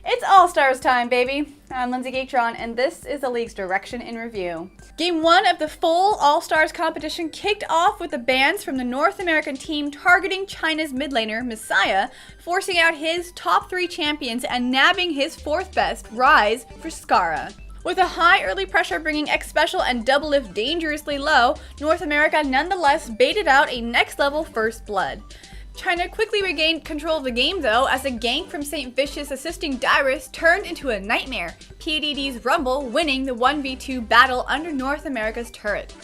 It's All-Stars time, baby! I'm Lindsay Gatron, and this is the league's Direction in Review. Game 1 of the full All-Stars competition kicked off with the bans from the North American team targeting China's mid laner, Messiah, forcing out his top 3 champions and nabbing his 4th best, Rise, for Skara. With a high early pressure bringing X Special and Double Lift dangerously low, North America nonetheless baited out a next-level First Blood. China quickly regained control of the game though, as a gank from St. Vicious assisting Dyrus turned into a nightmare, PDD's Rumble winning the 1v2 battle under North America's turret.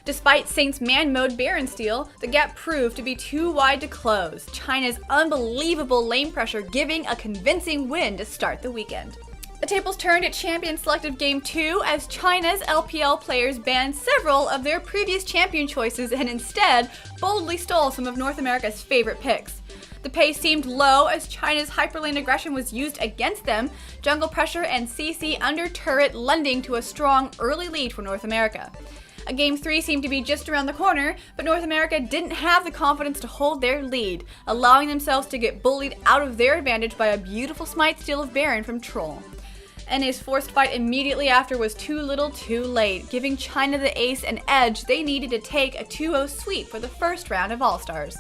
Despite Saint's man mode Baron steal, the gap proved to be too wide to close, China's unbelievable lane pressure giving a convincing win to start the weekend. The tables turned at Champion Selective Game 2 as China's LPL players banned several of their previous champion choices and instead boldly stole some of North America's favorite picks. The pace seemed low as China's hyperlane aggression was used against them, jungle pressure and CC under turret lending to a strong early lead for North America. A Game 3 seemed to be just around the corner, but North America didn't have the confidence to hold their lead, allowing themselves to get bullied out of their advantage by a beautiful smite steal of Baron from Troll. NA's forced fight immediately after was too little too late, giving China the ace an edge they needed to take a 2-0 sweep for the first round of All-Stars.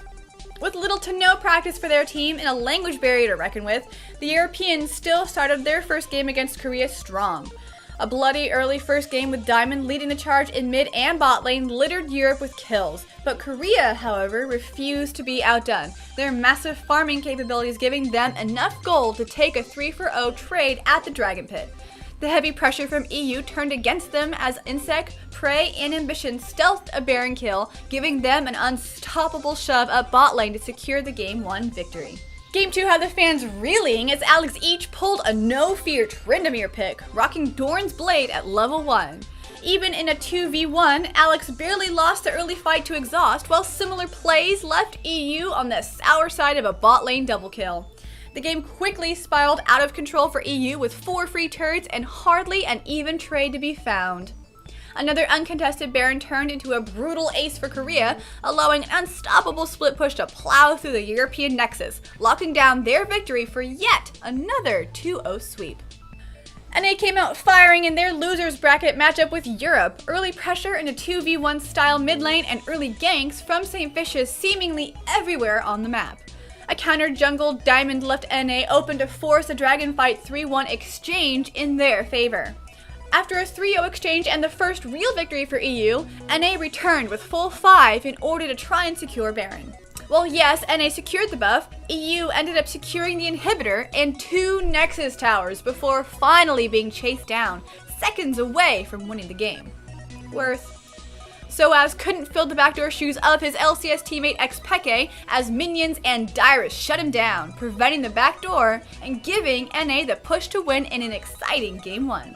With little to no practice for their team and a language barrier to reckon with, the Europeans still started their first game against Korea strong. A bloody early first game with Diamond leading the charge in mid and bot lane littered Europe with kills, but Korea, however, refused to be outdone, their massive farming capabilities giving them enough gold to take a 3-for-0 trade at the Dragon Pit. The heavy pressure from EU turned against them as Insec, Prey, and Ambition stealthed a Baron kill, giving them an unstoppable shove up bot lane to secure the Game 1 victory. Game 2 had the fans reeling as Alex each pulled a no-fear Tryndamere pick, rocking Dorn's Blade at level 1. Even in a 2v1, Alex barely lost the early fight to exhaust, while similar plays left EU on the sour side of a bot lane double kill. The game quickly spiraled out of control for EU with 4 free turrets and hardly an even trade to be found. Another uncontested Baron turned into a brutal ace for Korea, allowing an unstoppable split push to plow through the European nexus, locking down their victory for yet another 2-0 sweep. NA came out firing in their losers bracket matchup with Europe, early pressure in a 2v1 style mid lane and early ganks from St. Vicious seemingly everywhere on the map. A countered jungle Diamond left NA open to force a Dragonfight 3-1 exchange in their favor. After a 3-0 exchange and the first real victory for EU, NA returned with full 5 in order to try and secure Baron. Well, yes, NA secured the buff, EU ended up securing the inhibitor and 2 Nexus towers before finally being chased down, seconds away from winning the game. Worth. Soaz couldn't fill the backdoor shoes of his LCS teammate Xpeke as minions and Dyrus shut him down, preventing the backdoor and giving NA the push to win in an exciting Game 1.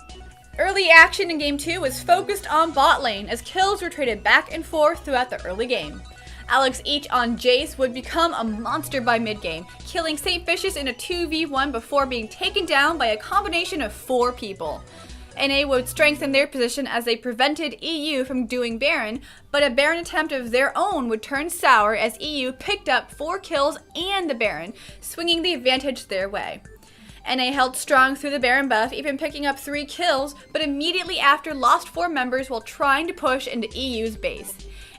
Early action in Game 2 was focused on bot lane as kills were traded back and forth throughout the early game. Alex each on Jace would become a monster by mid-game, killing St. Vicious in a 2v1 before being taken down by a combination of 4 people. NA would strengthen their position as they prevented EU from doing Baron, but a Baron attempt of their own would turn sour as EU picked up 4 kills and the Baron, swinging the advantage their way. NA held strong through the Baron buff, even picking up 3 kills, but immediately after lost 4 members while trying to push into EU's base.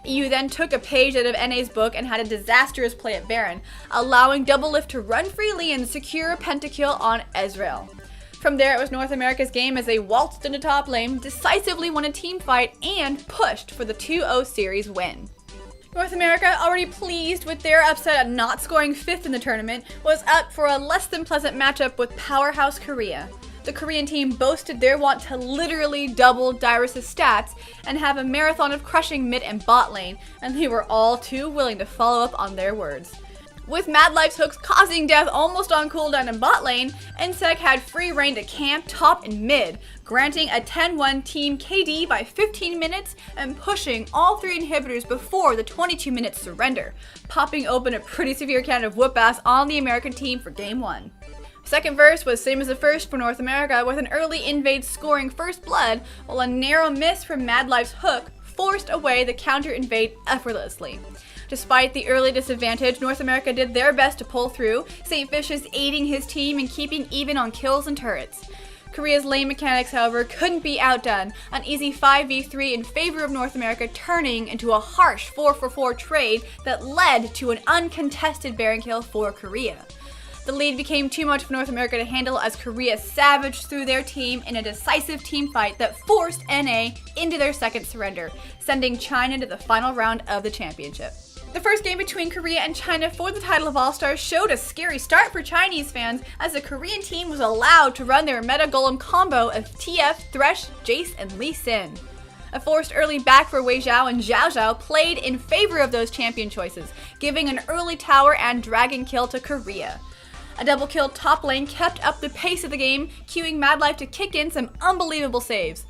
EU then took a page out of NA's book and had a disastrous play at Baron, allowing Double Lift to run freely and secure a pentakill on Ezreal. From there it was North America's game as they waltzed into top lane, decisively won a team fight, and pushed for the 2-0 series win. North America, already pleased with their upset at not scoring 5th in the tournament, was up for a less than pleasant matchup with powerhouse Korea. The Korean team boasted their want to literally double Dyrus' stats and have a marathon of crushing mid and bot lane, and they were all too willing to follow up on their words. With Mad Life's hooks causing death almost on cooldown in bot lane, Insec had free reign to camp top and mid, granting a 10-1 team KD by 15 minutes and pushing all 3 inhibitors before the 22-minute surrender, popping open a pretty severe can of whoop-ass on the American team for Game 1. Second verse was same as the first for North America, with an early invade scoring First Blood, while a narrow miss from Mad Life's hook forced away the counter invade effortlessly. Despite the early disadvantage, North America did their best to pull through, St. Vicious aiding his team and keeping even on kills and turrets. Korea's lane mechanics, however, couldn't be outdone, an easy 5v3 in favor of North America turning into a harsh 4-for-4 trade that led to an uncontested Baron kill for Korea. The lead became too much for North America to handle as Korea savaged through their team in a decisive team fight that forced NA into their second surrender, sending China to the final round of the championship. The first game between Korea and China for the title of All-Stars showed a scary start for Chinese fans as the Korean team was allowed to run their Meta Golem combo of TF, Thresh, Jace, and Lee Sin. A forced early back for Wei Zhao and Zhao Zhao played in favor of those champion choices, giving an early tower and dragon kill to Korea. A double kill top lane kept up the pace of the game, cueing Madlife to kick in some unbelievable saves.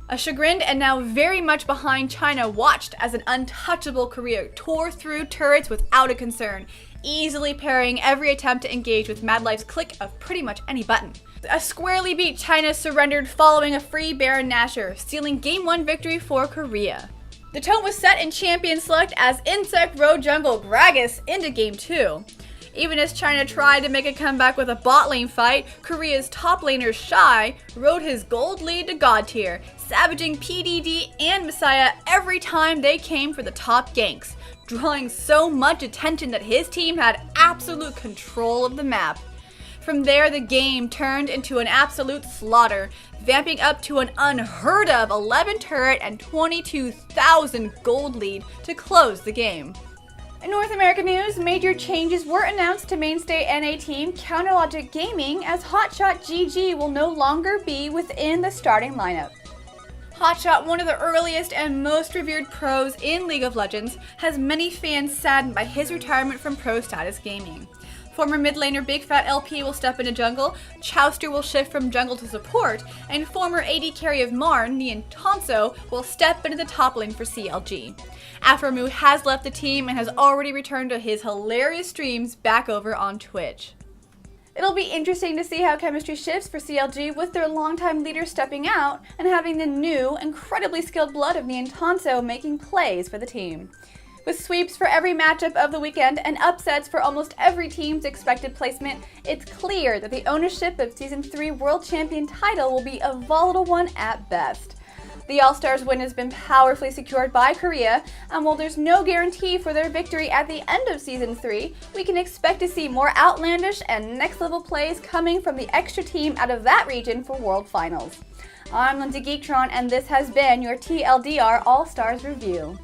A chagrined and now very much behind China watched as an untouchable Korea tore through turrets without a concern, easily parrying every attempt to engage with Madlife's click of pretty much any button. A squarely beat China surrendered following a free Baron Nashor, sealing Game 1 victory for Korea. The tone was set in champion select as Insect rode jungle Gragas into Game 2. Even as China tried to make a comeback with a bot lane fight, Korea's top laner Shy rode his gold lead to God tier, savaging PDD and Messiah every time they came for the top ganks, drawing so much attention that his team had absolute control of the map. From there, the game turned into an absolute slaughter, vamping up to an unheard of 11 turret and 22,000 gold lead to close the game. In North American news, major changes were announced to mainstay NA team Counterlogic Gaming as Hotshot GG will no longer be within the starting lineup. Hotshot, one of the earliest and most revered pros in League of Legends, has many fans saddened by his retirement from pro status gaming. Former mid laner Big Fat LP will step into jungle, Chowster will shift from jungle to support, and former AD carry of Marn, Nian Tonso, will step into the top lane for CLG. Aphromoo has left the team and has already returned to his hilarious streams back over on Twitch. It'll be interesting to see how chemistry shifts for CLG with their longtime leader stepping out and having the new, incredibly skilled blood of Nian Tonso making plays for the team. With sweeps for every matchup of the weekend and upsets for almost every team's expected placement, it's clear that the ownership of Season 3 World Champion title will be a volatile one at best. The All-Stars win has been powerfully secured by Korea, and while there's no guarantee for their victory at the end of Season 3, we can expect to see more outlandish and next-level plays coming from the extra team out of that region for World Finals. I'm Lindsay Geektron, and this has been your TLDR All-Stars Review.